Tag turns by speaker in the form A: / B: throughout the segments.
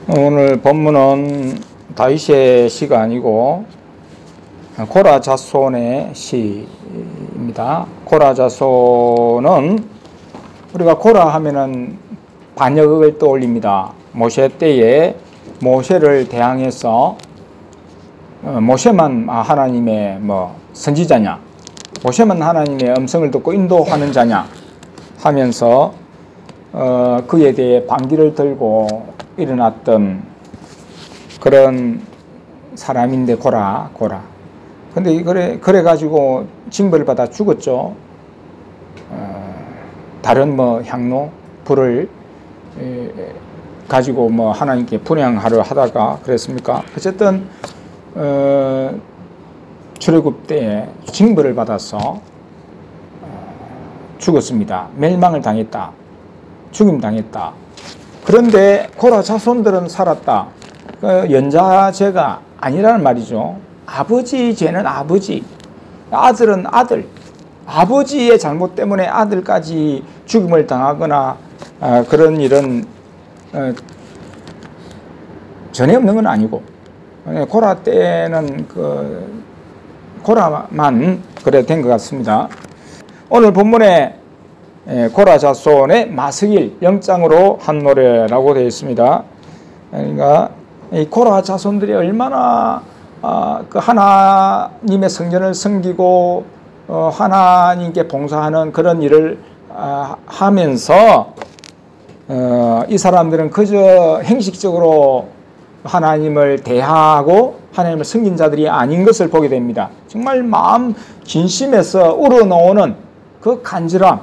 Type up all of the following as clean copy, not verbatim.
A: 오늘 본문은 다윗의 시가 아니고 고라 자손의 시입니다. 고라 자손은 우리가 고라 하면은 반역을 떠올립니다. 모세 때에 모세를 대항해서 모세만 하나님의 선지자냐, 모세만 하나님의 음성을 듣고 인도하는 자냐 하면서 그에 대해 반기를 들고 일어났던 그런 사람인데 고라. 근데 그래가지고 징벌을 받아 죽었죠. 다른 향로 불을 가지고 하나님께 분향하려 하다가 그랬습니까? 어쨌든 출애굽 때에 징벌을 받아서 죽었습니다. 멸망을 당했다. 죽임 당했다. 그런데 고라 자손들은 살았다. 연자죄가 아니라는 말이죠. 아버지 죄는 아버지, 아들은 아들. 아버지의 잘못 때문에 아들까지 죽임을 당하거나 그런 일은 전혀 없는 건 아니고, 고라 때는 고라만 그래 된 것 같습니다. 오늘 본문에 고라 자손의 마스길 영장으로 한 노래라고 되어 있습니다. 그러니까 이 고라 자손들이 얼마나 그 하나님의 성전을 섬기고 하나님께 봉사하는 그런 일을 하면서 이 사람들은 그저 형식적으로 하나님을 대하고 하나님을 섬긴 자들이 아닌 것을 보게 됩니다. 정말 마음 진심에서 우러나오는 그 간절함,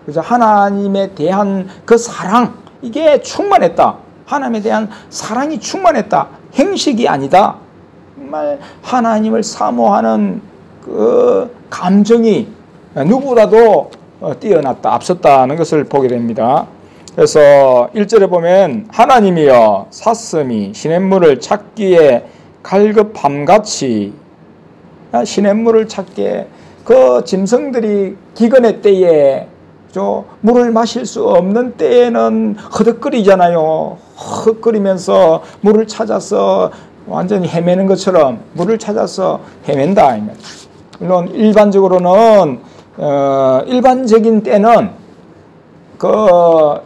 A: 그래서 하나님에 대한 그 사랑, 이게 충만했다. 하나님에 대한 사랑이 충만했다. 행식이 아니다. 정말 하나님을 사모하는 그 감정이 누구보다도 뛰어났다, 앞섰다는 것을 보게 됩니다. 그래서 1절에 보면 하나님이여 사슴이 시냇물을 찾기에 갈급함같이, 시냇물을 찾기에 그 짐승들이 기근의 때에 물을 마실 수 없는 때에는 허덕거리잖아요. 허덕거리면서 물을 찾아서 완전히 헤매는 것처럼 물을 찾아서 헤맨다. 물론 일반적으로는 일반적인 때는 그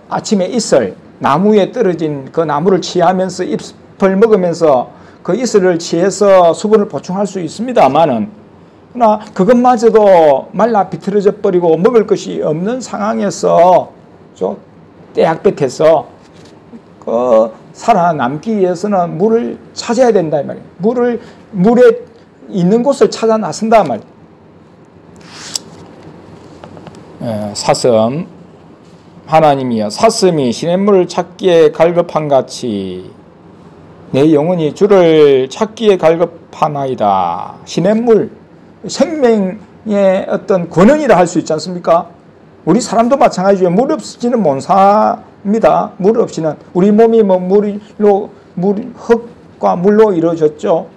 A: 아침에 이슬, 나무에 떨어진 그 나무를 취하면서 잎을 먹으면서 그 이슬을 취해서 수분을 보충할 수 있습니다만은, 그러나 그것마저도 말라 비틀어져 버리고 먹을 것이 없는 상황에서 떼약볕에서 살아남기 위해서는 물을 찾아야 된다 이 말이에요. 물에 있는 곳을 찾아 나선다 말이에요. 사슴, 하나님이여 사슴이 시냇물을 찾기에 갈급함같이 내 영혼이 주를 찾기에 갈급하나이다. 시냇물, 생명의 어떤 권원이라 할 수 있지 않습니까? 우리 사람도 마찬가지죠. 물 없이는 못 삽니다. 물 없이는 우리 몸이 흙과 물로 이루어졌죠.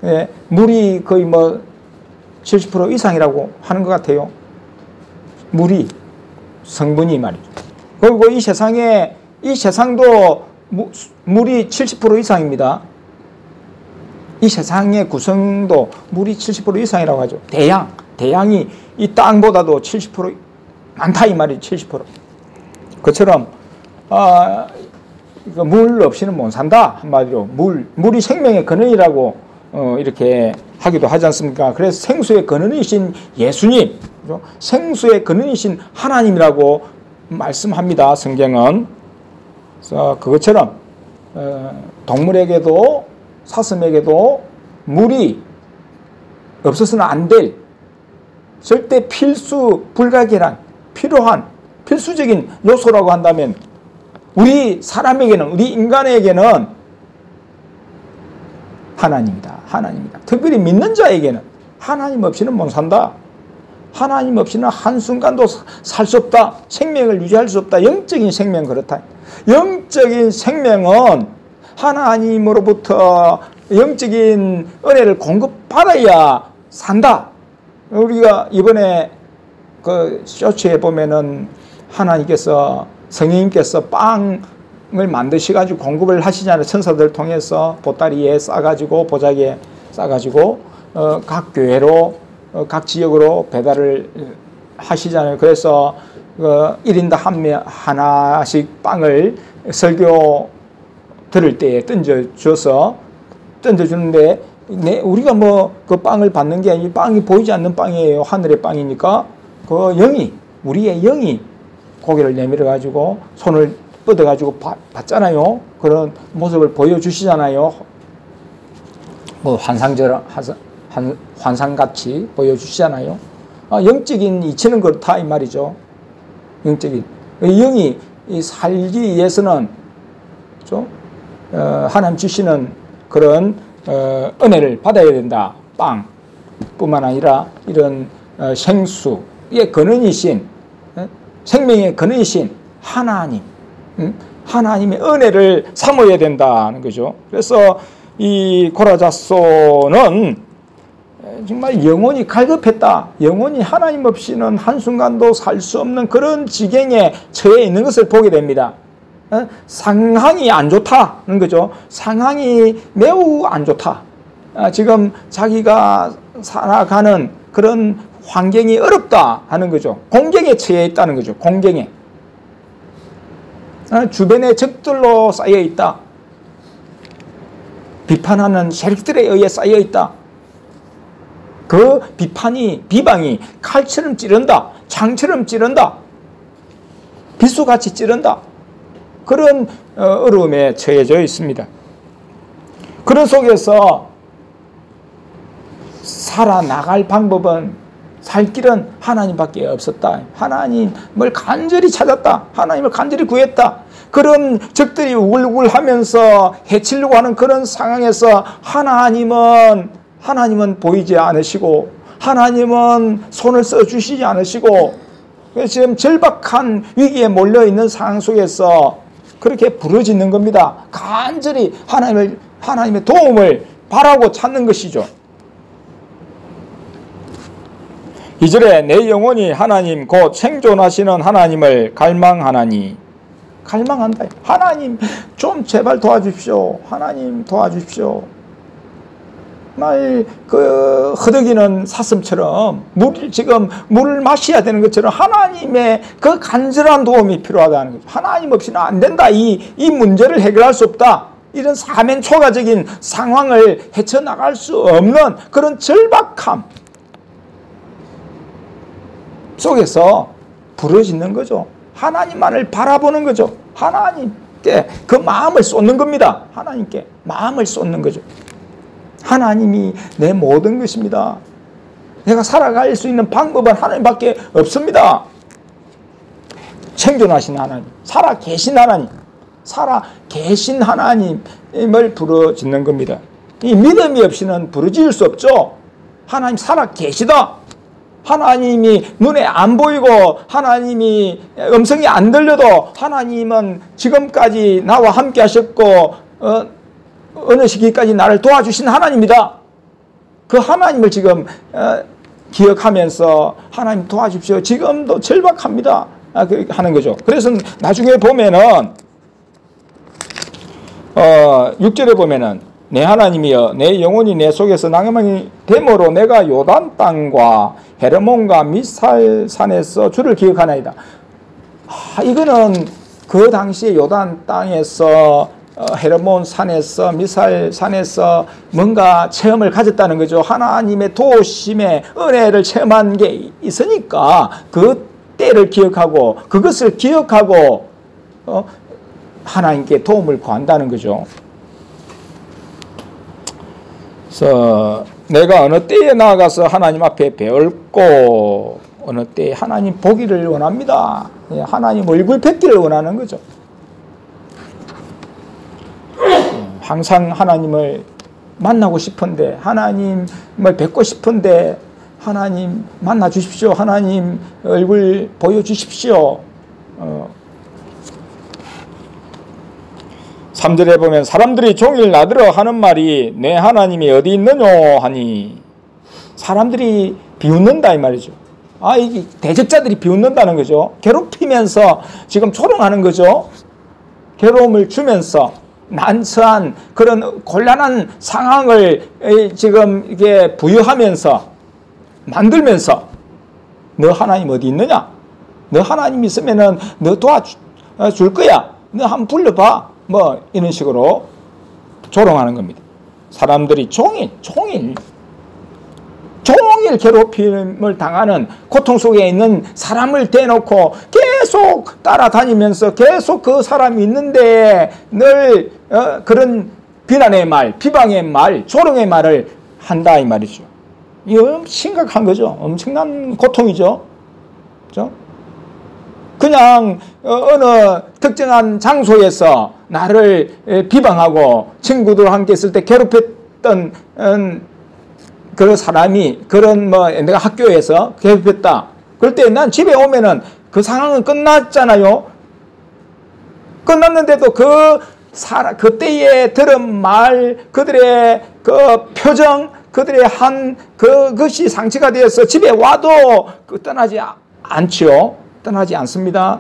A: 예, 물이 거의 70% 이상이라고 하는 것 같아요. 물이 성분이 말이죠. 그리고 이 세상도 물이 70% 이상입니다. 이 세상의 구성도 물이 70% 이상이라고 하죠. 대양이 이 땅보다도 70% 많다 이 말이 70%. 그처럼 물 없이는 못 산다 한마디로 물이 생명의 근원이라고 이렇게 하기도 하지 않습니까? 그래서 생수의 근원이신 예수님, 생수의 근원이신 하나님이라고 말씀합니다. 성경은. 그래서 그것처럼 동물에게도 사슴에게도 물이 없어서는 안 될, 절대 필수 불가결한 필요한 필수적인 요소라고 한다면 우리 사람에게는, 우리 인간에게는 하나님이다. 특별히 믿는 자에게는 하나님 없이는 못 산다. 하나님 없이는 한순간도 살 수 없다. 생명을 유지할 수 없다. 영적인 생명 그렇다. 영적인 생명은 하나님으로부터 영적인 은혜를 공급받아야 산다. 우리가 이번에 그 쇼츠에 보면은 하나님께서, 성령님께서 빵 만드셔가지고 공급을 하시잖아요. 천사들 통해서 보따리에 싸가지고 보자기에 싸가지고 각 교회로 각 지역으로 배달을 하시잖아요. 그래서 1인당 하나씩 빵을 설교 들을 때에 던져주는데 우리가 뭐 그 빵을 받는 게 아니고 빵이 보이지 않는 빵이에요. 하늘의 빵이니까 그 영이 우리의 영이 고개를 내밀어 가지고 손을 뻗어 가지고 받잖아요. 그런 모습을 보여주시잖아요. 뭐 환상같이 보여주시잖아요. 영적인 이치는 그렇다 이 말이죠. 영적인 영이 살기 위해서는 좀 하나님 주시는 그런 은혜를 받아야 된다. 빵뿐만 아니라 이런 생수의 근원이신 생명의 근원이신 하나님, 하나님의 은혜를 삼아야 된다는 거죠. 그래서 이 고라자소는 정말 영혼이 갈급했다. 영혼이 하나님 없이는 한순간도 살 수 없는 그런 지경에 처해 있는 것을 보게 됩니다. 상황이 안 좋다는 거죠. 상황이 매우 안 좋다. 지금 자기가 살아가는 그런 환경이 어렵다 하는 거죠. 공경에 처해 있다는 거죠. 공경에. 주변에 적들로 쌓여 있다. 비판하는 세력들에 의해 쌓여 있다. 그 비방이 칼처럼 찌른다. 창처럼 찌른다. 빗소같이 찌른다. 그런 어려움에 처해져 있습니다. 그런 속에서 살아나갈 방법은 살 길은 하나님밖에 없었다. 하나님을 간절히 찾았다. 하나님을 간절히 구했다. 그런 적들이 우글우글하면서 해치려고 하는 그런 상황에서 하나님은 보이지 않으시고 하나님은 손을 써주시지 않으시고 지금 절박한 위기에 몰려있는 상황 속에서 그렇게 부르짖는 겁니다. 간절히 하나님의 도움을 바라고 찾는 것이죠. 2절에 내 영혼이 하나님 곧 생존하시는 하나님을 갈망하나니. 갈망한다. 하나님 좀 제발 도와주십시오. 하나님 도와주십시오. 정말 그 허덕이는 사슴처럼 지금 물을 마셔야 되는 것처럼 하나님의 그 간절한 도움이 필요하다는 거죠. 하나님 없이는 안 된다. 이 문제를 해결할 수 없다. 이런 사면초가적인 상황을 헤쳐나갈 수 없는 그런 절박함 속에서 부르짖는 거죠. 하나님만을 바라보는 거죠. 하나님께 그 마음을 쏟는 겁니다. 하나님께 마음을 쏟는 거죠. 하나님이 내 모든 것입니다. 내가 살아갈 수 있는 방법은 하나님밖에 없습니다. 생존하신 하나님, 살아계신 하나님을 부르짖는 겁니다. 이 믿음이 없이는 부르짖을 수 없죠. 하나님 살아계시다. 하나님이 눈에 안 보이고 하나님이 음성이 안 들려도 하나님은 지금까지 나와 함께 하셨고 어느 시기까지 나를 도와주신 하나님이다. 그 하나님을 지금 기억하면서 하나님 도와주십시오. 지금도 절박합니다. 하는 거죠. 그래서 나중에 보면은 6절에 보면은 내 하나님이여 내 영혼이 내 속에서 낭망이 됨으로 내가 요단 땅과 헤르몬과 미살 산에서 주를 기억하나이다. 이거는 그 당시에 요단 땅에서 헤르몬 산에서 미살 산에서 뭔가 체험을 가졌다는 거죠. 하나님의 도우심의 은혜를 체험한 게 있으니까 그 때를 기억하고 그것을 기억하고 하나님께 도움을 구한다는 거죠. 그래서 내가 어느 때에 나아가서 하나님 앞에 배울고 어느 때에 하나님 보기를 원합니다. 하나님 얼굴 뵙기를 원하는 거죠. 항상 하나님을 만나고 싶은데 하나님을 뵙고 싶은데 하나님 만나 주십시오. 하나님 얼굴 보여주십시오. 3절에 보면 사람들이 종일 나더러 하는 말이 내 하나님이 어디 있느뇨 하니 사람들이 비웃는다 이 말이죠. 이게 대적자들이 비웃는다는 거죠. 괴롭히면서 지금 조롱하는 거죠. 괴로움을 주면서 난처한 그런 곤란한 상황을 지금 이게 부여하면서 만들면서 너 하나님 어디 있느냐? 너 하나님 있으면은 너 도와줄 거야. 너 한번 불러봐. 뭐 이런 식으로 조롱하는 겁니다. 사람들이 종일 괴롭힘을 당하는 고통 속에 있는 사람을 대놓고 계속 따라다니면서 계속 그 사람이 있는데 늘 그런 비난의 말, 비방의 말, 조롱의 말을 한다 이 말이죠. 이거 심각한 거죠. 엄청난 고통이죠. 그렇죠? 그냥 어느 특정한 장소에서 나를 비방하고 친구들과 함께 있을 때 괴롭혔던 그 사람이 그런 내가 학교에서 괴롭혔다. 그럴 때 난 집에 오면은 그 상황은 끝났잖아요. 끝났는데도 그때에 들은 말, 그들의 그 표정, 그들의 한 그것이 상처가 되어서 집에 와도 떠나지 않지요. 떠나지 않습니다.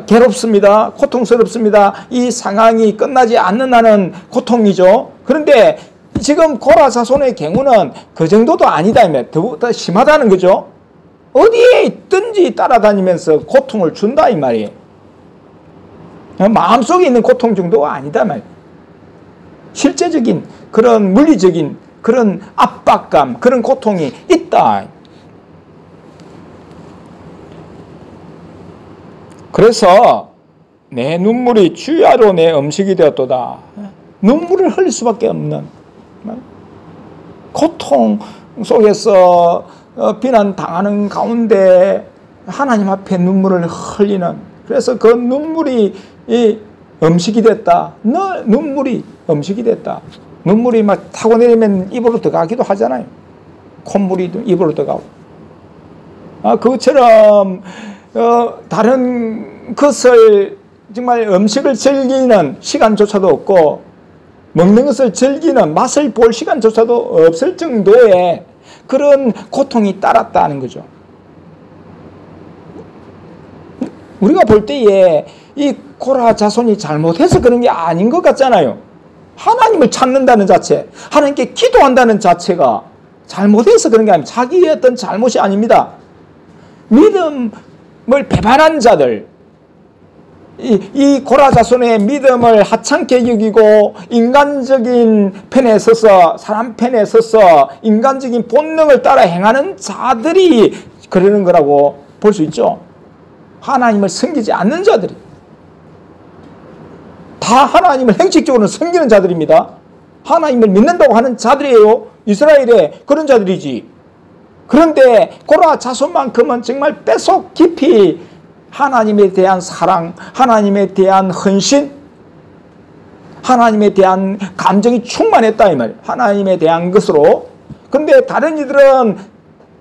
A: 괴롭습니다. 고통스럽습니다. 이 상황이 끝나지 않는다는 고통이죠. 그런데 지금 고라 자손의 경우는 그 정도도 아니다. 더 심하다는 거죠. 어디에 있든지 따라다니면서 고통을 준다 이 말이에요. 마음속에 있는 고통 정도가 아니다 말. 실제적인 그런 물리적인 그런 압박감, 그런 고통이 있다. 그래서 내 눈물이 주야로 내 음식이 되었도다. 눈물을 흘릴 수밖에 없는 고통 속에서 비난당하는 가운데 하나님 앞에 눈물을 흘리는, 그래서 그 눈물이 음식이 됐다. 너 눈물이 음식이 됐다. 눈물이 막 타고 내리면 입으로 들어가기도 하잖아요. 콧물이 입으로 들어가고. 그것처럼 다른 것을 정말 음식을 즐기는 시간조차도 없고 먹는 것을 즐기는 맛을 볼 시간조차도 없을 정도의 그런 고통이 따랐다는 거죠. 우리가 볼 때에 이 고라 자손이 잘못해서 그런 게 아닌 것 같잖아요. 하나님을 찾는다는 자체, 하나님께 기도한다는 자체가 잘못해서 그런 게 아닙니다. 자기의 어떤 잘못이 아닙니다. 믿음을 배반한 자들, 이 고라 자손의 믿음을 하찮게 여기고 인간적인 편에 서서, 사람 편에 서서 인간적인 본능을 따라 행하는 자들이 그러는 거라고 볼 수 있죠. 하나님을 섬기지 않는 자들이 다 하나님을 형식적으로 섬기는 자들입니다. 하나님을 믿는다고 하는 자들이에요. 이스라엘의 그런 자들이지. 그런데 고라 자손만큼은 정말 뼛속 깊이 하나님에 대한 사랑, 하나님에 대한 헌신, 하나님에 대한 감정이 충만했다 이 말이에요. 하나님에 대한 것으로. 그런데 다른 이들은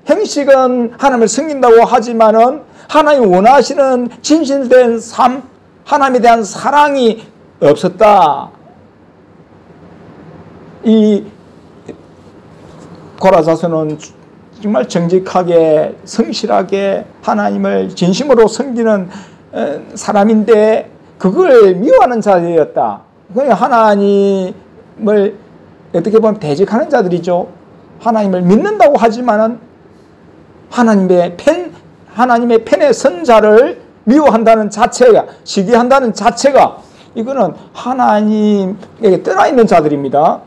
A: 형식은 하나님을 섬긴다고 하지만은 하나님 원하시는 진실된 삶, 하나님에 대한 사랑이 없었다. 이 고라 자손은 정말 정직하게 성실하게 하나님을 진심으로 섬기는 사람인데 그걸 미워하는 자들이었다. 하나님을 어떻게 보면 대적하는 자들이죠. 하나님을 믿는다고 하지만은 하나님의 편에 선 자를 미워한다는 자체가, 시기한다는 자체가, 이거는 하나님에게 떠나 있는 자들입니다.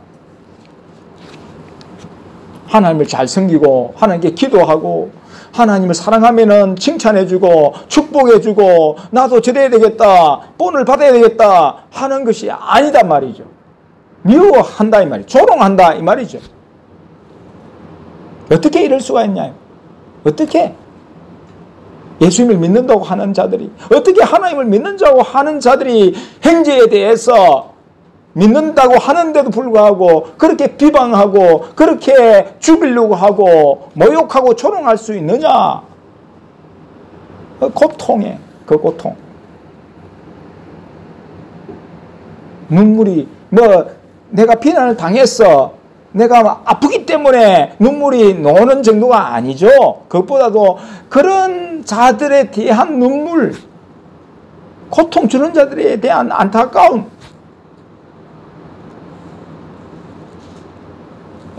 A: 하나님을 잘 섬기고 하나님께 기도하고 하나님을 사랑하면은 칭찬해주고 축복해주고 나도 저래야 되겠다, 본을 받아야 되겠다 하는 것이 아니단 말이죠. 미워한다 이 말이죠. 조롱한다 이 말이죠. 어떻게 이럴 수가 있냐요. 어떻게 예수님을 믿는다고 하는 자들이, 어떻게 하나님을 믿는다고 하는 자들이 형제에 대해서 믿는다고 하는데도 불구하고 그렇게 비방하고 그렇게 죽이려고 하고 모욕하고 조롱할 수 있느냐. 그 고통에, 그 고통. 눈물이 내가 비난을 당했어, 내가 아프기 때문에 눈물이 나오는 정도가 아니죠. 그것보다도 그런 자들에 대한 눈물, 고통 주는 자들에 대한 안타까움.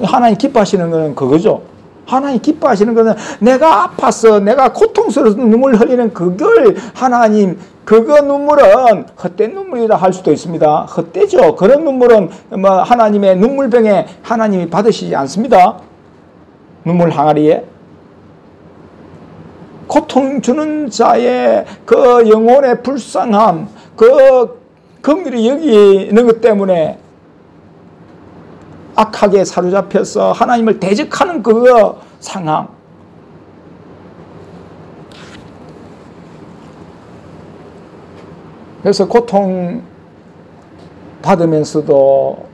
A: 하나님 기뻐하시는 것은 그거죠. 하나님 기뻐하시는 것은 내가 아파서 내가 고통스러워서 눈물 흘리는 그걸 하나님, 그거 눈물은 헛된 눈물이라 할 수도 있습니다. 헛되죠. 그런 눈물은 뭐 하나님의 눈물병에 하나님이 받으시지 않습니다. 눈물 항아리에. 고통 주는 자의 그 영혼의 불쌍함, 그 긍휼히 여기는 것 때문에 악하게 사로잡혀서 하나님을 대적하는 그 상황. 그래서 고통 받으면서도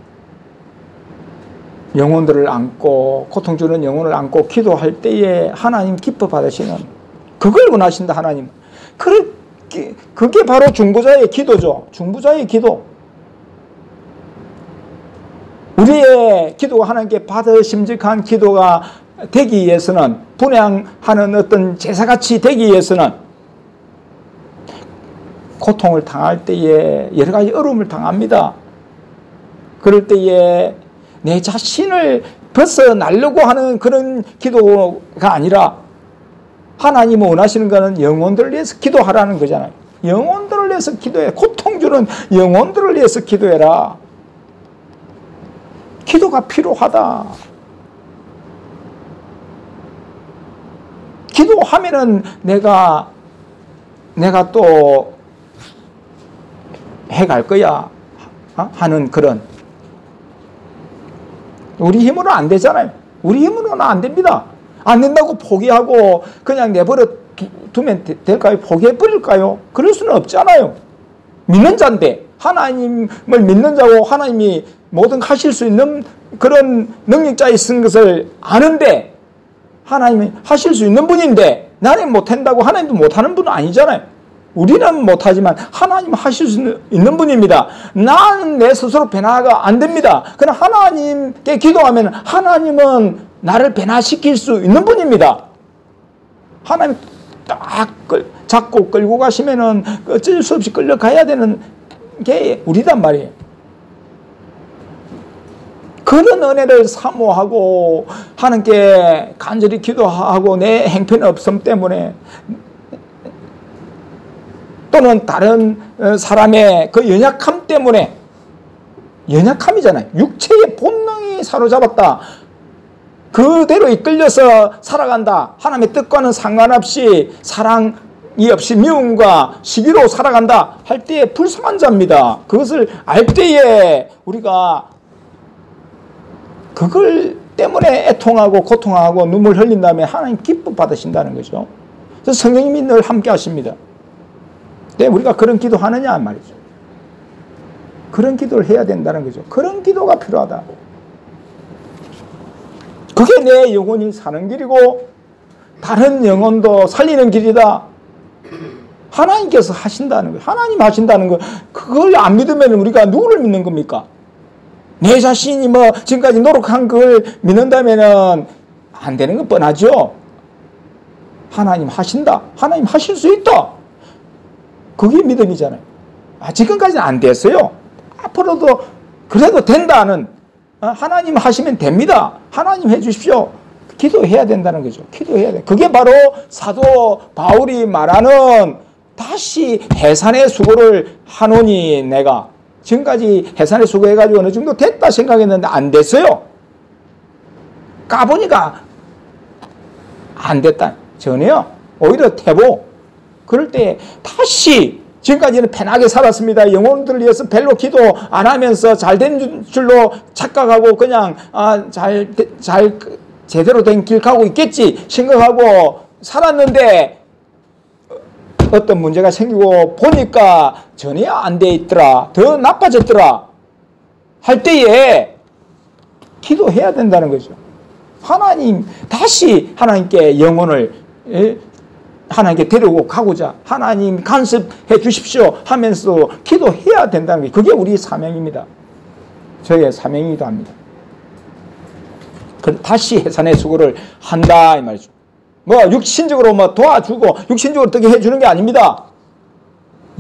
A: 영혼들을 안고, 고통 주는 영혼을 안고 기도할 때에 하나님 기뻐 받으시는, 그걸 원하신다 하나님. 그게 바로 중보자의 기도죠. 중보자의 기도. 우리의 기도가 하나님께 받으심직한 기도가 되기 위해서는, 분양하는 어떤 제사같이 되기 위해서는 고통을 당할 때에 여러 가지 어려움을 당합니다. 그럴 때에 내 자신을 벗어나려고 하는 그런 기도가 아니라 하나님이 원하시는 것은 영혼들을 위해서 기도하라는 거잖아요. 영혼들을 위해서 기도해. 고통 주는 영혼들을 위해서 기도해라. 기도가 필요하다. 기도하면은 내가 또 해갈 거야 하는 그런, 우리 힘으로는 안 되잖아요. 우리 힘으로는 안 됩니다. 안 된다고 포기하고 그냥 내버려 두면 될까요? 포기해 버릴까요? 그럴 수는 없잖아요. 믿는 자인데, 하나님을 믿는 자고 하나님이 뭐든 하실 수 있는 그런 능력자이신 것을 아는데, 하나님이 하실 수 있는 분인데 나는 못한다고 하나님도 못하는 분은 아니잖아요. 우리는 못하지만 하나님은 하실 수 있는 분입니다. 나는 내 스스로 변화가 안 됩니다. 그러나 하나님께 기도하면 하나님은 나를 변화시킬 수 있는 분입니다. 하나님 딱 잡고 끌고 가시면은 어쩔 수 없이 끌려가야 되는 게 우리단 말이에요. 그런 은혜를 사모하고 하나님께 간절히 기도하고 내 행편 없음 때문에 또는 다른 사람의 그 연약함 때문에, 연약함이잖아요. 육체의 본능이 사로잡았다. 그대로 이끌려서 살아간다. 하나님의 뜻과는 상관없이 사랑이 없이 미움과 시기로 살아간다 할 때에 불쌍한 자입니다. 그것을 알 때에 우리가 그걸 때문에 애통하고 고통하고 눈물 흘린 다음에 하나님 기쁨 받으신다는 거죠. 그래서 성령님이 늘 함께 하십니다. 네, 우리가 그런 기도 하느냐 말이죠. 그런 기도를 해야 된다는 거죠. 그런 기도가 필요하다. 그게 내 영혼이 사는 길이고 다른 영혼도 살리는 길이다. 하나님께서 하신다는 거예요. 하나님 하신다는 거, 그걸 안 믿으면 우리가 누구를 믿는 겁니까? 내 자신이 뭐 지금까지 노력한 걸 믿는다면은 안 되는 건 뻔하죠. 하나님 하신다. 하나님 하실 수 있다. 그게 믿음이잖아요. 지금까지는 안 됐어요. 앞으로도 그래도 된다는, 하나님 하시면 됩니다. 하나님 해주십시오. 기도해야 된다는 거죠. 기도해야 돼. 그게 바로 사도 바울이 말하는 다시 해산의 수고를 하노니 내가. 지금까지 해산의 수고해가지고 어느 정도 됐다 생각했는데 안 됐어요. 까보니까 안 됐다. 전혀요. 오히려 퇴보. 그럴 때 다시, 지금까지는 편하게 살았습니다. 영혼들을 위해서 별로 기도 안 하면서 잘된 줄로 착각하고 그냥 제대로 된 길 가고 있겠지 생각하고 살았는데 어떤 문제가 생기고 보니까 전혀 안 돼 있더라. 더 나빠졌더라. 할 때에 기도해야 된다는 거죠. 하나님, 다시 하나님께 영혼을 하나님께 데리고 가고자 하나님 간섭해 주십시오 하면서 기도해야 된다는 게, 그게 우리 사명입니다. 저의 사명이기도 합니다. 다시 해산의 수고를 한다 이 말이죠. 뭐 육신적으로 뭐 도와주고 육신적으로 어떻게 해주는 게 아닙니다.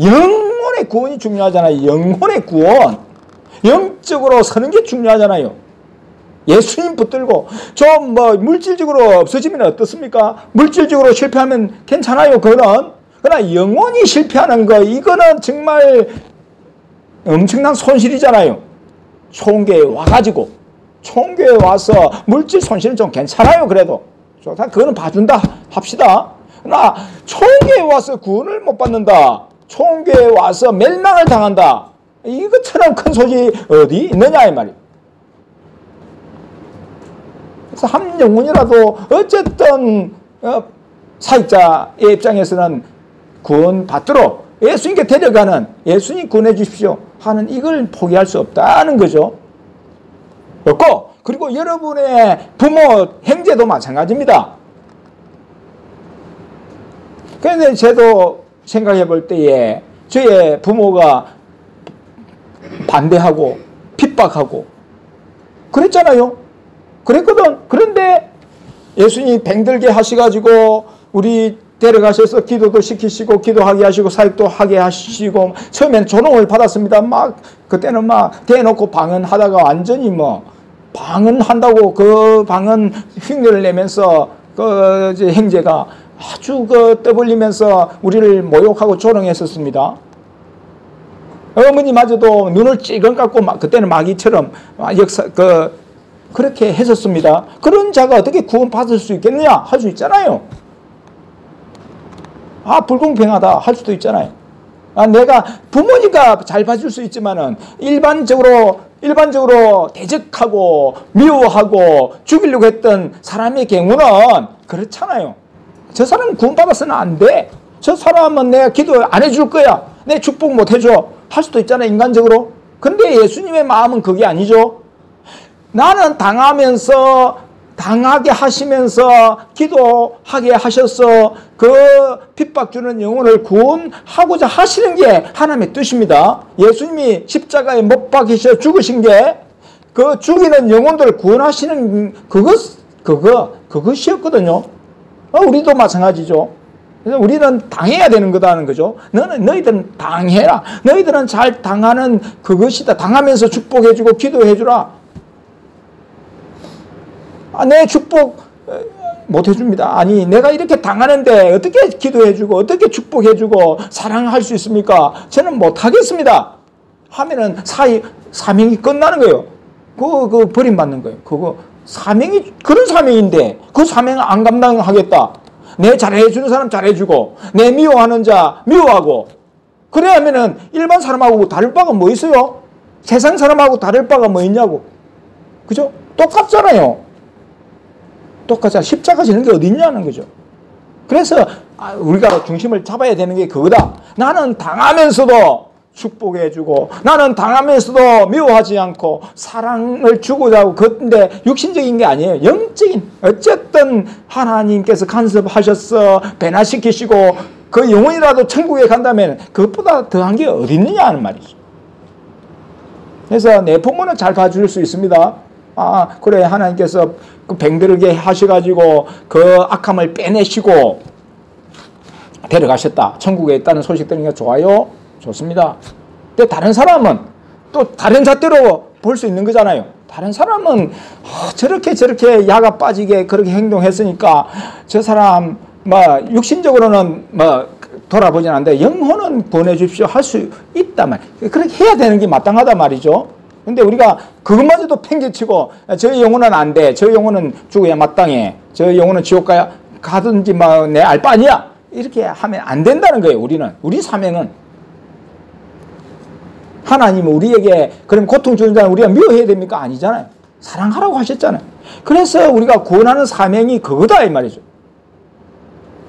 A: 영 영혼의 구원이 중요하잖아요. 영혼의 구원. 영적으로 서는 게 중요하잖아요. 예수님 붙들고 좀 뭐 물질적으로 없어지면 어떻습니까? 물질적으로 실패하면 괜찮아요. 그거는. 그러나 영혼이 실패하는 거 이거는 정말 엄청난 손실이잖아요. 총교에 와가지고 총교에 와서 물질 손실은 좀 괜찮아요. 그래도 좋다. 그거는 봐준다 합시다. 그러나 총교에 와서 구원을 못 받는다. 총교에 와서 멸망을 당한다. 이것처럼 큰 소식이 어디 있느냐 이 말이에요. 그래서 한 영혼이라도 어쨌든 사역자의 입장에서는 구원 받도록 예수님께 데려가는, 예수님 구원해 주십시오 하는 이걸 포기할 수 없다는 거죠. 없고, 그리고 여러분의 부모, 형제도 마찬가지입니다. 그런데 저도 생각해 볼 때에 저의 부모가 반대하고 핍박하고 그랬잖아요. 그랬거든. 그런데 예수님이 병들게 하셔가지고 우리 데려가셔서 기도도 시키시고 기도하게 하시고 사역도 하게 하시고 처음엔 조롱을 받았습니다. 막 그때는 막 대놓고 방언하다가 완전히 뭐 방언한다고 그 방언 흉내를 내면서 그 형제가 아주 떠벌리면서 우리를 모욕하고 조롱했었습니다. 어머니마저도 눈을 찔끔 감고 막 그때는 마귀처럼 그렇게 했었습니다. 그런 자가 어떻게 구원받을 수 있겠느냐 할 수 있잖아요. 불공평하다 할 수도 있잖아요. 내가 부모니까 잘 봐줄 수 있지만은 일반적으로 대적하고 미워하고 죽이려고 했던 사람의 경우는 그렇잖아요. 저 사람은 구원받아서는 안 돼. 저 사람은 내가 기도 안 해줄 거야. 내 축복 못 해줘. 할 수도 있잖아요. 인간적으로. 근데 예수님의 마음은 그게 아니죠. 나는 당하게 하시면서 기도하게 하셔서 그 핍박 주는 영혼을 구원하고자 하시는 게 하나님의 뜻입니다. 예수님이 십자가에 못 박히셔 죽으신 게 그 죽이는 영혼들을 구원하시는 그것이었거든요. 우리도 마찬가지죠. 그래서 우리는 당해야 되는 거다는 거죠. 너희들은 당해라. 너희들은 잘 당하는 그것이다. 당하면서 축복해주고 기도해주라. 내 축복 못 해줍니다. 아니 내가 이렇게 당하는데 어떻게 기도해주고 어떻게 축복해주고 사랑할 수 있습니까? 저는 못하겠습니다 하면은 사명이 끝나는 거예요. 그거 버림받는 거예요. 그거 사명이 그런 사명인데 그 사명을 안 감당하겠다. 내 잘해주는 사람 잘해주고 내 미워하는 자 미워하고 그래야 하면은 일반 사람하고 다를 바가 뭐 있어요? 세상 사람하고 다를 바가 뭐 있냐고. 그죠? 똑같잖아요. 똑같잖아. 십자가 지는 게 어디 있냐는 거죠. 그래서 우리가 중심을 잡아야 되는 게 그거다. 나는 당하면서도 축복해주고 나는 당하면서도 미워하지 않고 사랑을 주고자 하고 그런데 육신적인 게 아니에요. 영적인 어쨌든 하나님께서 간섭하셔서 변화시키시고 그 영혼이라도 천국에 간다면 그것보다 더한 게 어디 있느냐 하는 말이죠. 그래서 내 부모는 잘 봐줄 수 있습니다. 그래 하나님께서 그 병들게 하셔가지고 그 악함을 빼내시고 데려가셨다. 천국에 있다는 소식 들으니까 좋아요. 좋습니다. 근데 다른 사람은 또 다른 잣대로 볼 수 있는 거잖아요. 다른 사람은 저렇게 야가 빠지게 그렇게 행동했으니까 저 사람 육신적으로는 돌아보진 않는데 영혼은 보내주십시오 할 수 있단 말이에요. 그렇게 해야 되는 게 마땅하단 말이죠. 근데 우리가 그것마저도 팽개치고 저 영혼은 안 돼. 저 영혼은 죽어야 마땅해. 저 영혼은 지옥 가든지 내 알 바 아니야. 이렇게 하면 안 된다는 거예요. 우리 사명은. 하나님은 우리에게 그럼 고통 주는 자는 우리가 미워해야 됩니까? 아니잖아요. 사랑하라고 하셨잖아요. 그래서 우리가 구원하는 사명이 그거다 이 말이죠.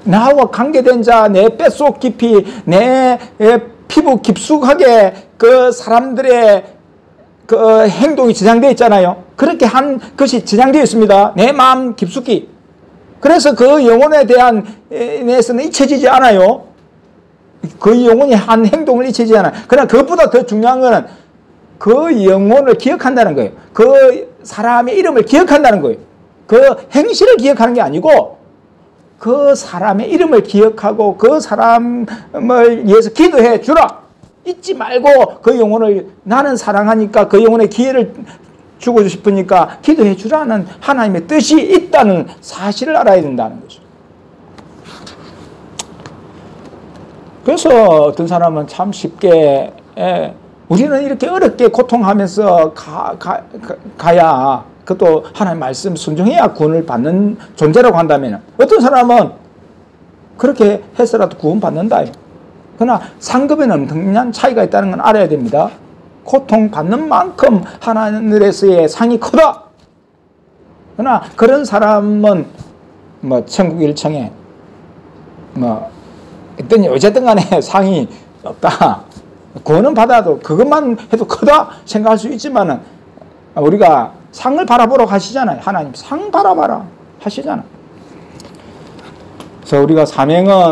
A: 나와 관계된 자, 내 뼛속 깊이, 내 피부 깊숙하게 그 사람들의 그 행동이 저장되어 있잖아요. 그렇게 한 것이 저장되어 있습니다. 내 마음 깊숙이. 그래서 그 영혼에 대한 에서는 잊혀지지 않아요. 그 영혼이 한 행동을 잊혀지지 않아요. 그러나 그것보다 더 중요한 것은 그 영혼을 기억한다는 거예요. 그 사람의 이름을 기억한다는 거예요. 그 행실을 기억하는 게 아니고 그 사람의 이름을 기억하고 그 사람을 위해서 기도해 주라. 잊지 말고 그 영혼을 나는 사랑하니까 그 영혼의 기회를 주고 싶으니까 기도해 주라는 하나님의 뜻이 있다는 사실을 알아야 된다는 거죠. 그래서 어떤 사람은 참 쉽게 우리는 이렇게 어렵게 고통하면서 가야 그것도 하나님 말씀 순종해야 구원을 받는 존재라고 한다면 어떤 사람은 그렇게 해서라도 구원받는다. 그러나 상급에는 엄청난 차이가 있다는 건 알아야 됩니다. 고통받는 만큼 하늘에서의 상이 크다. 그러나 그런 사람은 뭐 천국 1층에 뭐 어쨌든 간에 상이 없다. 구원은 받아도 그것만 해도 크다 생각할 수 있지만은 우리가 상을 바라보러 가시잖아요. 하나님 상 바라봐라 하시잖아. 그래서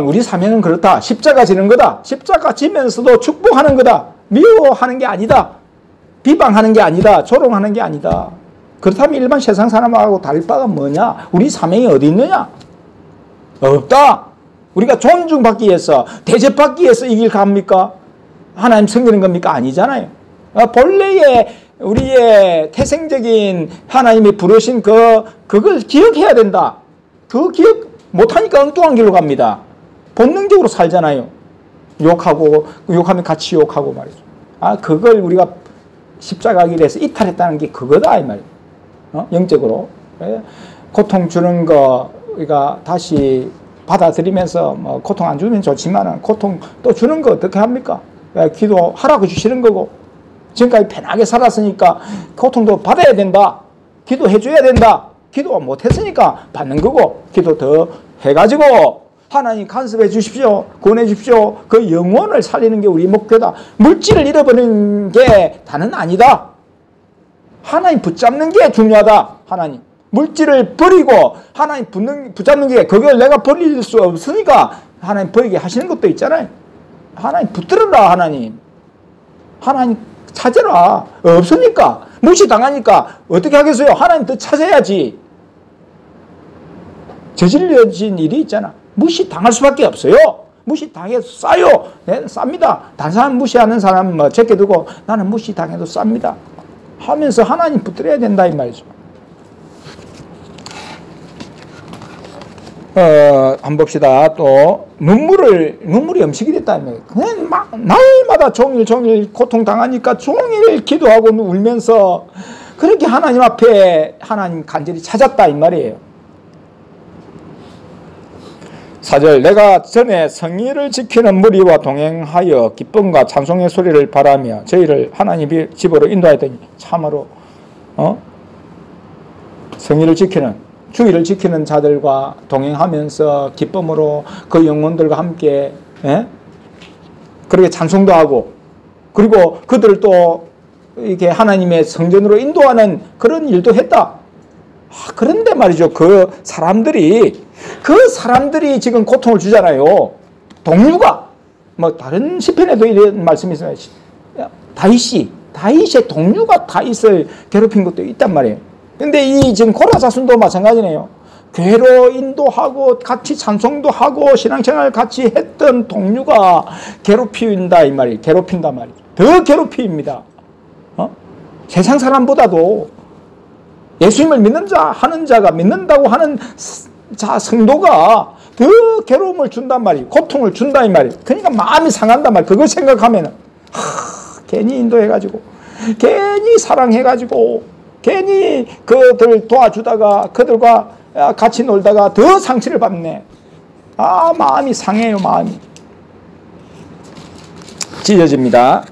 A: 우리 사명은 그렇다. 십자가 지는 거다. 십자가 지면서도 축복하는 거다. 미워하는 게 아니다. 비방하는 게 아니다. 조롱하는 게 아니다. 그렇다면 일반 세상 사람하고 다를 바가 뭐냐? 우리 사명이 어디 있느냐? 없다. 우리가 존중받기 위해서 대접받기 위해서 이 길 갑니까? 하나님 섬기는 겁니까? 아니잖아요. 본래의 우리의 태생적인 하나님이 부르신 그걸 기억해야 된다. 그 기억 못하니까 엉뚱한 길로 갑니다. 본능적으로 살잖아요. 욕하면 같이 욕하고 말이죠. 그걸 우리가 십자가 길에서 이탈했다는 게 그거다 이 말이에요. 영적으로 고통 주는 거 우리가 다시 받아들이면서 뭐 고통 안 주면 좋지만 고통 또 주는 거 어떻게 합니까? 기도하라고 주시는 거고 지금까지 편하게 살았으니까 고통도 받아야 된다. 기도해 줘야 된다. 기도 못했으니까 받는 거고 기도 더 해가지고 하나님 간섭해 주십시오. 구원해 주십시오. 그 영혼을 살리는 게 우리 목표다. 물질을 잃어버리는 게 다는 아니다. 하나님 붙잡는 게 중요하다. 하나님 물질을 버리고 하나님 붙잡는 게 그걸 내가 버릴 수 없으니까 하나님 버리게 하시는 것도 있잖아요. 하나님 붙들어라. 하나님 찾아라. 없으니까 무시당하니까 어떻게 하겠어요? 하나님 더 찾아야지. 저질러진 일이 있잖아. 무시당할 수밖에 없어요. 무시당해도 싸요. 네, 쌉니다. 다른 사람 무시하는 사람 제껴두고 나는 무시당해도 쌉니다 하면서 하나님 붙들어야 된다 이 말이죠. 한번 봅시다. 또 눈물이 음식이 됐다. 그냥 막 날마다 종일 고통당하니까 종일 기도하고 울면서 그렇게 하나님 앞에 하나님 간절히 찾았다 이 말이에요. 4절 내가 전에 성의를 지키는 무리와 동행하여 기쁨과 찬송의 소리를 바라며 저희를 하나님의 집으로 인도하였더니 참으로 성의를 지키는 주의를 지키는 자들과 동행하면서 기쁨으로 그 영혼들과 함께 그렇게 찬송도 하고 그리고 그들을 또 이렇게 하나님의 성전으로 인도하는 그런 일도 했다. 그런데 말이죠. 그 사람들이 지금 고통을 주잖아요. 동료가 뭐 다른 시편에도 이런 말씀이 있어요. 다윗의 동료가 다윗을 괴롭힌 것도 있단 말이에요. 근데 이 지금 고라자순도 마찬가지네요. 괴로 인도하고 같이 찬송도 하고 신앙생활 같이 했던 동료가 괴롭힌다 이 말이에요. 괴롭힌다 말이죠. 더 괴롭힙니다. 세상 사람보다도 예수님을 믿는 자가 믿는다고 하는 자 성도가 더 괴로움을 준단 말이에요. 고통을 준다 이 말이에요. 그러니까 마음이 상한단 말이에요. 그걸 생각하면 괜히 인도해가지고 괜히 사랑해가지고 괜히 그들 도와주다가 그들과 같이 놀다가 더 상처를 받네. 마음이 상해요. 마음이 찢어집니다.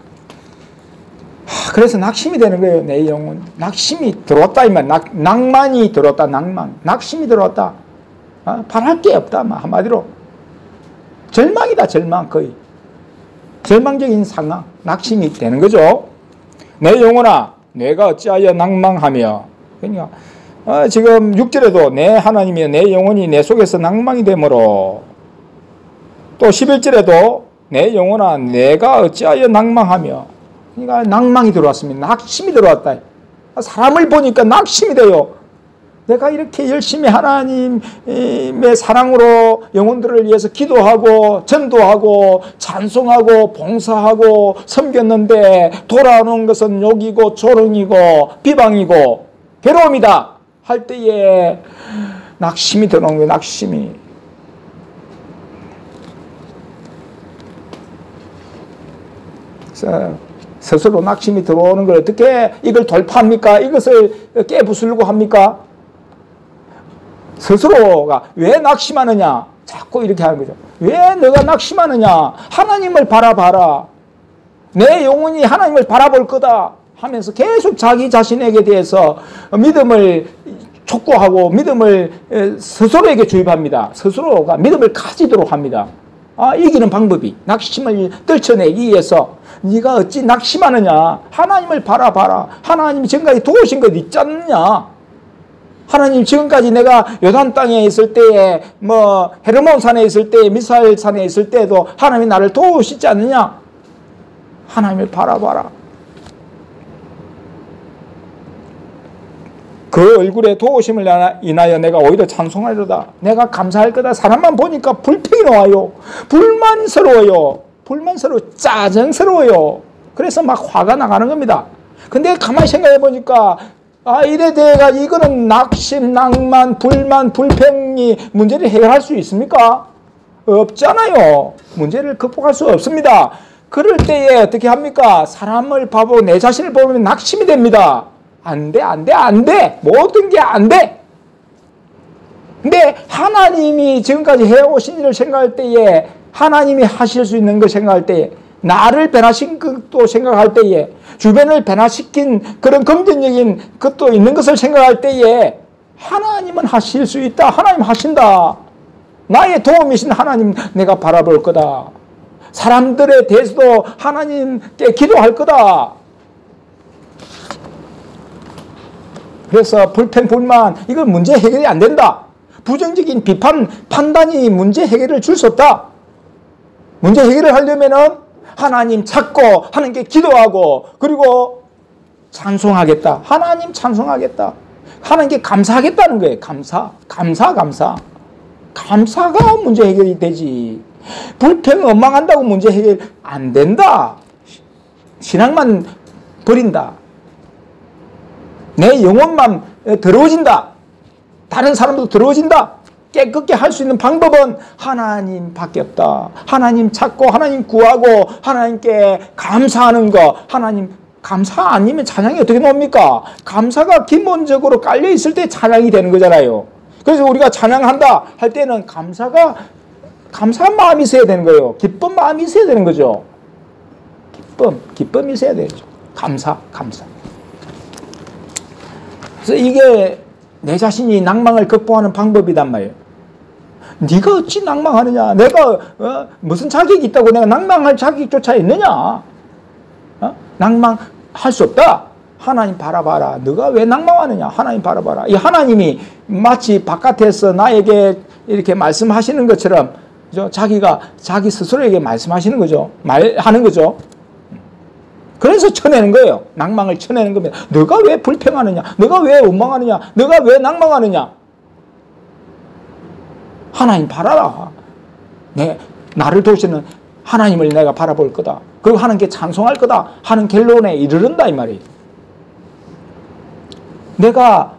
A: 그래서 낙심이 되는 거예요. 내 영혼 낙심이 들어왔다 이 말. 낭만이 들어왔다. 낙심이 들어왔다. 바랄 게 없다. 한마디로 절망이다. 절망. 거의 절망적인 상황. 낙심이 되는 거죠. 내 영혼아 내가 어찌하여 낭망하며. 그러니까 지금 6절에도 내 하나님이여 내 영혼이 내 속에서 낭망이 되므로 또 11절에도 내 영혼아 내가 어찌하여 낭망하며. 그러니까 낭망이 들어왔습니다. 낙심이 들어왔다. 사람을 보니까 낙심이 돼요. 내가 이렇게 열심히 하나님의 사랑으로 영혼들을 위해서 기도하고 전도하고 찬송하고 봉사하고 섬겼는데 돌아오는 것은 욕이고 조롱이고 비방이고 괴로움이다 할 때에 낙심이 들어오는 거예요. 낙심이. 그래서 스스로 낙심이 들어오는 걸 어떻게 이걸 돌파합니까? 이것을 깨부수려고 합니까? 스스로가 왜 낙심하느냐? 자꾸 이렇게 하는 거죠. 왜 너가 낙심하느냐? 하나님을 바라봐라. 내 영혼이 하나님을 바라볼 거다 하면서 계속 자기 자신에게 대해서 믿음을 촉구하고 믿음을 스스로에게 주입합니다. 스스로가 믿음을 가지도록 합니다. 이기는 방법이 낙심을 떨쳐내기 위해서 네가 어찌 낙심하느냐? 하나님을 바라봐라. 하나님이 지금까지 도우신 것 있지 않느냐? 하나님 지금까지 내가 요단 땅에 있을 때에 헤르몬 산에 있을 때 미사엘 산에 있을 때도 하나님이 나를 도우시지 않느냐? 하나님을 바라봐라. 그 얼굴에 도우심을 인하여 내가 오히려 찬송하리로다. 내가 감사할 거다. 사람만 보니까 불평이 나와요. 불만스러워요. 짜증스러워요. 그래서 막 화가 나가는 겁니다. 근데 가만히 생각해 보니까 이래 대가 이거는 낙심, 낭만, 불만, 불평이 문제를 해결할 수 있습니까? 없잖아요. 문제를 극복할 수 없습니다. 그럴 때에 어떻게 합니까? 사람을 보고 내 자신을 보면 낙심이 됩니다. 안 돼. 모든 게 안 돼. 근데 하나님이 지금까지 해오신 일을 생각할 때에 하나님이 하실 수 있는 걸 생각할 때에 나를 변화시킨 것도 생각할 때에 주변을 변화시킨 그런 긍정적인 것도 있는 것을 생각할 때에 하나님은 하실 수 있다. 하나님 하신다. 나의 도움이신 하나님 내가 바라볼 거다. 사람들에 대해서도 하나님께 기도할 거다. 그래서 불평, 불만 이건 문제 해결이 안 된다. 부정적인 비판, 판단이 문제 해결을 줄 수 없다. 문제 해결을 하려면은 하나님 찾고 하나님께 기도하고 그리고 찬송하겠다. 하나님 찬송하겠다. 하나님께 감사하겠다는 거예요. 감사가 문제 해결이 되지. 불평, 원망한다고 문제 해결 안 된다. 신앙만 버린다. 내 영혼만 더러워진다. 다른 사람도 더러워진다. 깨끗게 할 수 있는 방법은 하나님밖에 없다. 하나님 찾고 하나님 구하고 하나님께 감사하는 거. 하나님 감사 아니면 찬양이 어떻게 나옵니까? 감사가 기본적으로 깔려 있을 때 찬양이 되는 거잖아요. 그래서 우리가 찬양한다 할 때는 감사한 마음이 있어야 되는 거예요. 기쁜 마음이 있어야 되는 거죠. 기쁨이 있어야 되죠. 감사. 그래서 이게 내 자신이 낭망을 극복하는 방법이단 말이에요. 네가 어찌 낭망하느냐? 내가 무슨 자격이 있다고 내가 낭망할 자격조차 있느냐? 낭망할 수 없다. 하나님 바라봐라. 네가 왜 낭망하느냐? 하나님 바라봐라. 이 하나님이 마치 바깥에서 나에게 이렇게 말씀하시는 것처럼 자기가 자기 스스로에게 말씀하시는 거죠. 말하는 거죠. 그래서 쳐내는 거예요. 낭망을 쳐내는 겁니다. 너가 왜 불평하느냐? 너가 왜 원망하느냐? 너가 왜 낭망하느냐? 하나님 바라라. 나를 도우시는 하나님을 내가 바라볼 거다. 그리고 하나님께 찬송할 거다 하는 결론에 이르른다 이 말이에요. 내가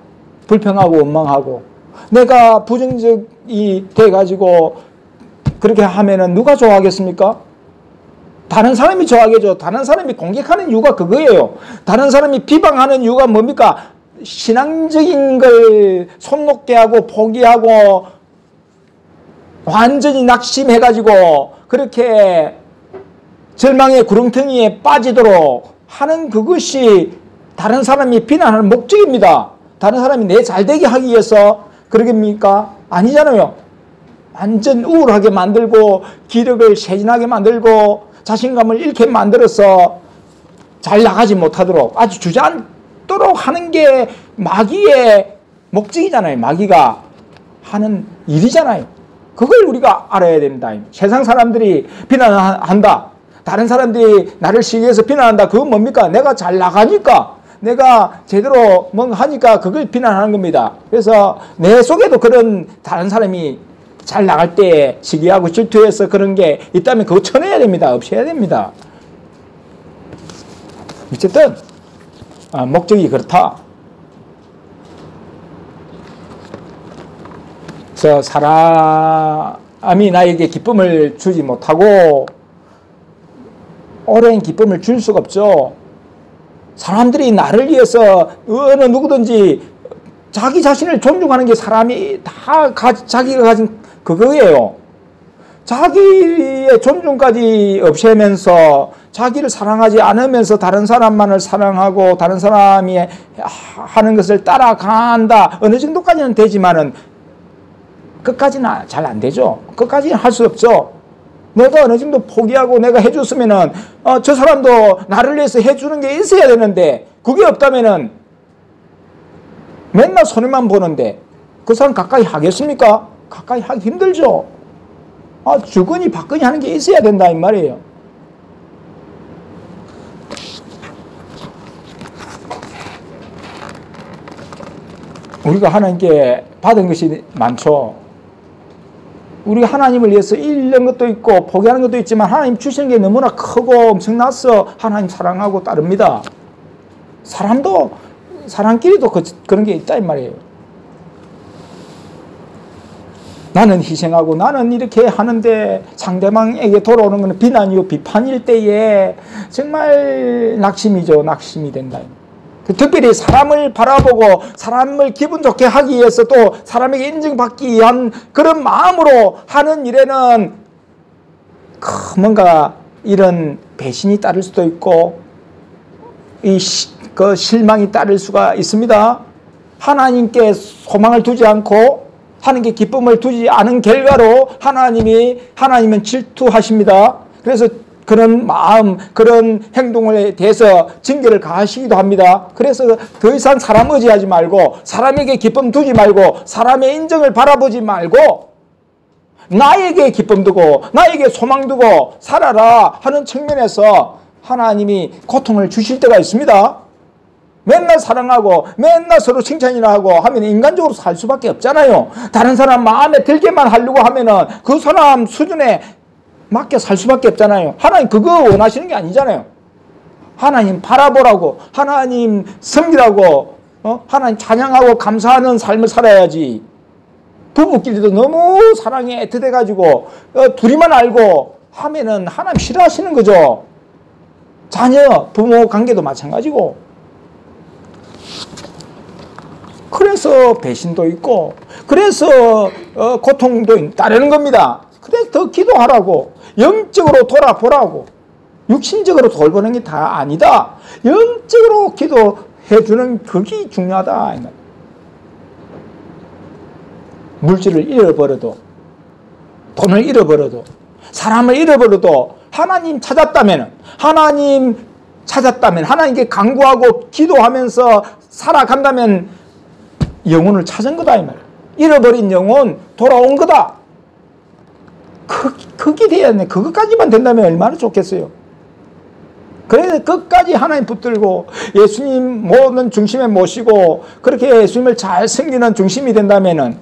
A: 불평하고 원망하고 내가 부정적이 돼가지고 그렇게 하면은 누가 좋아하겠습니까? 다른 사람이 좋아하겠죠. 다른 사람이 공격하는 이유가 그거예요. 다른 사람이 비방하는 이유가 뭡니까? 신앙적인 걸 손 놓게 하고 포기하고 완전히 낙심해가지고 그렇게 절망의 구렁텅이에 빠지도록 하는 그것이 다른 사람이 비난하는 목적입니다. 다른 사람이 내 잘되게 하기 위해서 그러겠습니까? 아니잖아요. 완전 우울하게 만들고 기력을 쇠진하게 만들고 자신감을 잃게 만들어서 잘 나가지 못하도록 아주 주저앉도록 하는 게 마귀의 목적이잖아요. 마귀가 하는 일이잖아요. 그걸 우리가 알아야 됩니다. 세상 사람들이 비난한다. 다른 사람들이 나를 시기해서 비난한다. 그건 뭡니까? 내가 잘 나가니까 내가 제대로 뭔가 하니까 그걸 비난하는 겁니다. 그래서 내 속에도 그런 다른 사람이 잘 나갈 때 시기하고 질투해서 그런 게 있다면 그거 쳐내야 됩니다. 없애야 됩니다. 어쨌든 목적이 그렇다. 그래서 사람이 나에게 기쁨을 주지 못하고 오랜 기쁨을 줄 수가 없죠. 사람들이 나를 위해서 어느 누구든지 자기 자신을 존중하는 게 사람이 다 자기가 가진 그거예요. 자기의 존중까지 없애면서 자기를 사랑하지 않으면서 다른 사람만을 사랑하고 다른 사람이 하는 것을 따라간다. 어느 정도까지는 되지만은 끝까지는 잘 안 되죠. 끝까지는 할 수 없죠. 내가 어느 정도 포기하고 내가 해줬으면은 저 사람도 나를 위해서 해주는 게 있어야 되는데 그게 없다면은 맨날 손해만 보는데 그 사람 가까이 하겠습니까? 가까이 하기 힘들죠. 주거니 받거니 하는 게 있어야 된다 이 말이에요. 우리가 하나님께 받은 것이 많죠. 우리가 하나님을 위해서 잃는 것도 있고 포기하는 것도 있지만 하나님 주시는 게 너무나 크고 엄청나서 하나님 사랑하고 따릅니다. 사람끼리도 그런 게 있다 이 말이에요. 나는 희생하고 나는 이렇게 하는데 상대방에게 돌아오는 것은 비난이요 비판일 때에 정말 낙심이죠. 낙심이 된다. 특별히 사람을 바라보고 사람을 기분 좋게 하기 위해서 또 사람에게 인정받기 위한 그런 마음으로 하는 일에는 뭔가 이런 배신이 따를 수도 있고 그 실망이 따를 수가 있습니다. 하나님께 소망을 두지 않고 하나님께 기쁨을 두지 않은 결과로 하나님은 질투하십니다. 그래서 그런 마음, 그런 행동에 대해서 징계를 가하시기도 합니다. 그래서 더 이상 사람 의지하지 말고 사람에게 기쁨 두지 말고 사람의 인정을 바라보지 말고 나에게 기쁨 두고 나에게 소망 두고 살아라 하는 측면에서 하나님이 고통을 주실 때가 있습니다. 맨날 사랑하고 맨날 서로 칭찬이나 하고 하면 인간적으로 살 수밖에 없잖아요. 다른 사람 마음에 들게만 하려고 하면은 그 사람 수준에 맞게 살 수밖에 없잖아요. 하나님 그거 원하시는 게 아니잖아요. 하나님 바라보라고, 하나님 섬기라고, 하나님 찬양하고 감사하는 삶을 살아야지. 부부끼리도 너무 사랑에 애틋해가지고 둘이만 알고 하면은 하나님 싫어하시는 거죠. 자녀, 부모 관계도 마찬가지고. 그래서 배신도 있고, 그래서 고통도 따르는 겁니다. 그래서 더 기도하라고, 영적으로 돌아보라고. 육신적으로 돌보는 게 다 아니다. 영적으로 기도해주는 그게 중요하다. 물질을 잃어버려도, 돈을 잃어버려도, 사람을 잃어버려도 하나님 찾았다면, 하나님께 간구하고 기도하면서 살아간다면 영혼을 찾은 거다 이 말이야. 잃어버린 영혼 돌아온 거다. 그게 돼야 돼. 그것까지만 된다면 얼마나 좋겠어요. 그래서 끝까지 하나님 붙들고 예수님 모든 중심에 모시고 그렇게 예수님을 잘 섬기는 중심이 된다면은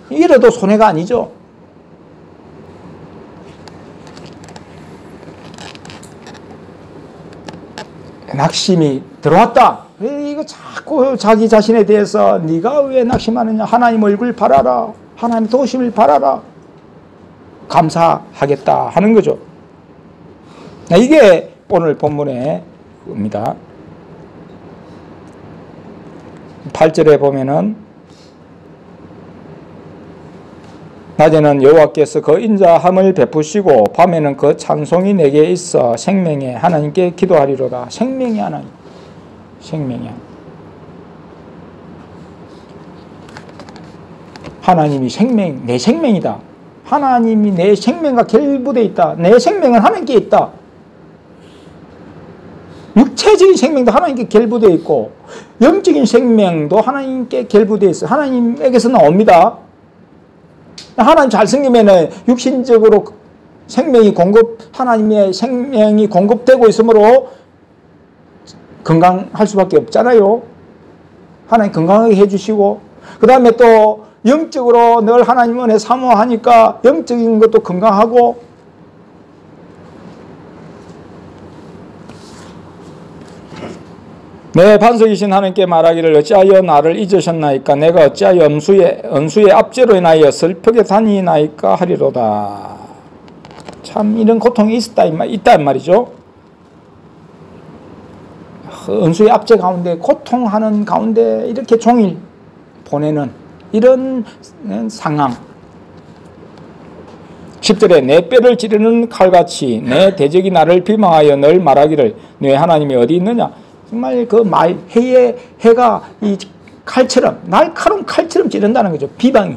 A: 이래도 손해가 아니죠. 낙심이 들어왔다. 이거 자꾸 자기 자신에 대해서 네가 왜 낙심하느냐. 하나님 얼굴 바라라. 하나님 도우심을 바라라. 감사하겠다 하는 거죠. 이게 오늘 본문의 겁니다. 8절에 보면은 낮에는 여호와께서 그 인자함을 베푸시고 밤에는 그 찬송이 내게 있어 생명의 하나님께 기도하리로다. 생명의 하나님. 생명의 하나님이 내 생명이다. 하나님이 내 생명과 결부되어 있다. 내 생명은 하나님께 있다. 육체적인 생명도 하나님께 결부되어 있고 영적인 생명도 하나님께 결부되어 있어요. 하나님에게서 나옵니다. 하나님 잘 섬기면은 육신적으로 하나님의 생명이 공급되고 있으므로 건강할 수밖에 없잖아요. 하나님 건강하게 해주시고, 그 다음에 또 영적으로 늘 하나님 은혜 사모하니까 영적인 것도 건강하고, 내 반석이신 하나님께 말하기를 어찌하여 나를 잊으셨나이까? 내가 어찌하여 은수의 압제로 인하여 슬프게 다니나이까 하리로다. 참 이런 고통이 있다 말이죠. 은수의 압제 가운데, 고통하는 가운데 이렇게 종일 보내는 이런 상황. 10절에 내 뼈를 찌르는 칼같이 내 대적이 나를 비방하여 늘 말하기를 네 하나님이 어디 있느냐? 정말 그 해가 이 칼처럼, 날카로운 칼처럼 찌른다는 거죠. 비방이.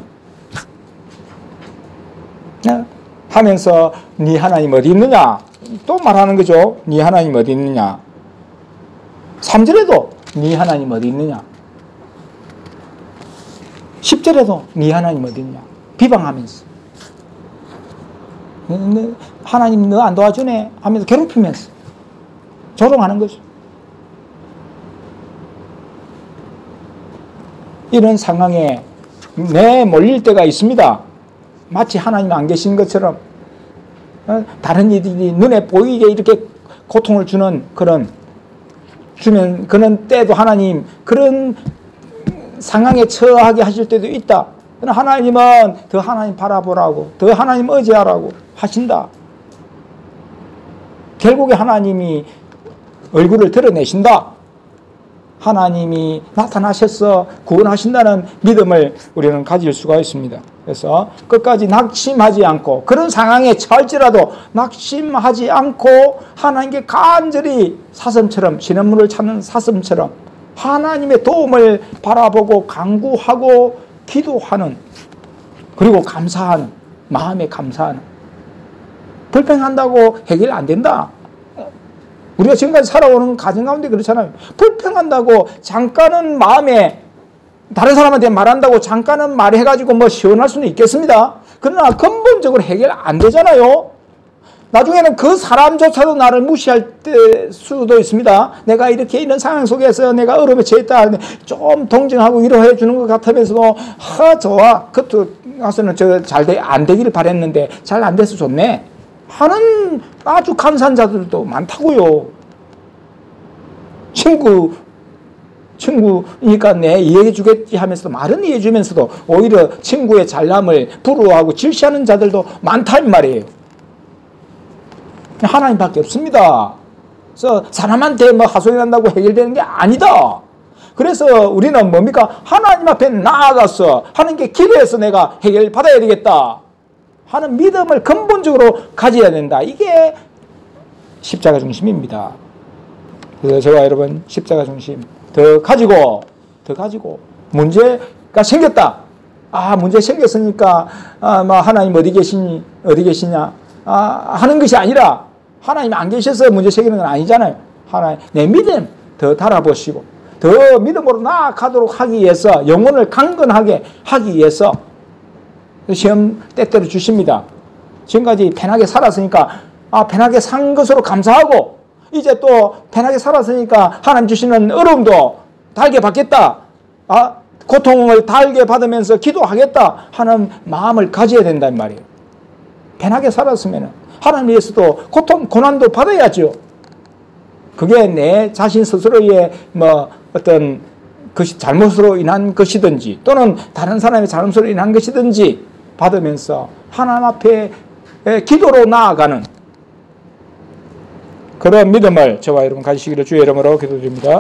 A: 하면서 네 하나님 어디 있느냐? 또 말하는 거죠. 네 하나님 어디 있느냐? 3절에도 네 하나님 어디 있느냐? 10절에도 네 하나님 어디 있느냐? 비방하면서. 하나님 너 안 도와주네 하면서 괴롭히면서 조롱하는 거죠. 이런 상황에 몰릴 때가 있습니다. 마치 하나님 안 계신 것처럼 다른 이들이 눈에 보이게 이렇게 고통을 주는 그런 때도 하나님 그런 상황에 처하게 하실 때도 있다. 그러나 하나님은 더 하나님 바라보라고, 더 하나님 의지하라고 하신다. 결국에 하나님이 얼굴을 드러내신다. 하나님이 나타나셔서 구원하신다는 믿음을 우리는 가질 수가 있습니다. 그래서 끝까지 낙심하지 않고, 그런 상황에 처할지라도 낙심하지 않고 하나님께 간절히 사슴처럼, 시냇물을 찾는 사슴처럼 하나님의 도움을 바라보고 간구하고 기도하는, 그리고 감사하는, 마음에 감사하는. 불평한다고 해결 안 된다. 우리가 지금까지 살아오는 가정 가운데 그렇잖아요. 불평한다고 잠깐은 마음에, 다른 사람한테 말한다고 잠깐은 말해가지고 뭐 시원할 수는 있겠습니다. 그러나 근본적으로 해결 안 되잖아요. 나중에는 그 사람조차도 나를 무시할 수도 있습니다. 내가 이렇게 이런 상황 속에서 내가 어려움에 처했다. 좀 동정하고 위로해 주는 것 같으면서도, 좋아. 그것도 가서는 안 되기를 바랬는데 잘 안 돼서 좋네 하는 아주 감사한 자들도 많다고요. 친구니까 내 이해해 주겠지 하면서도 말은 이해해 주면서도 오히려 친구의 잘남을 부러워하고 질시하는 자들도 많다 이 말이에요. 하나님밖에 없습니다. 그래서 사람한테 뭐 하소연한다고 해결되는 게 아니다. 그래서 우리는 뭡니까? 하나님 앞에 나아가서 하나님께 기도해서 내가 해결 받아야 되겠다 하는 믿음을 근본적으로 가져야 된다. 이게 십자가 중심입니다. 그래서 저와 여러분 십자가 중심 더 가지고 문제가 생겼다. 문제 생겼으니까 하나님 어디 계시냐 하는 것이 아니라, 하나님 안 계셔서 문제 생기는 건 아니잖아요. 하나님 내 믿음 더 달아보시고 더 믿음으로 나아가도록 하기 위해서, 영혼을 강건하게 하기 위해서 시험 때때로 주십니다. 지금까지 편하게 살았으니까 편하게 산 것으로 감사하고, 이제 또 편하게 살았으니까 하나님 주시는 어려움도 달게 받겠다, 고통을 달게 받으면서 기도하겠다 하는 마음을 가져야 된단 말이에요. 편하게 살았으면 하나님 위해서도 고난도 받아야죠. 그게 내 자신 스스로의 어떤 것이 잘못으로 인한 것이든지 또는 다른 사람의 잘못으로 인한 것이든지 받으면서 하나님 앞에 기도로 나아가는 그런 믿음을 저와 여러분 가지시기를 주의 이름으로 기도드립니다.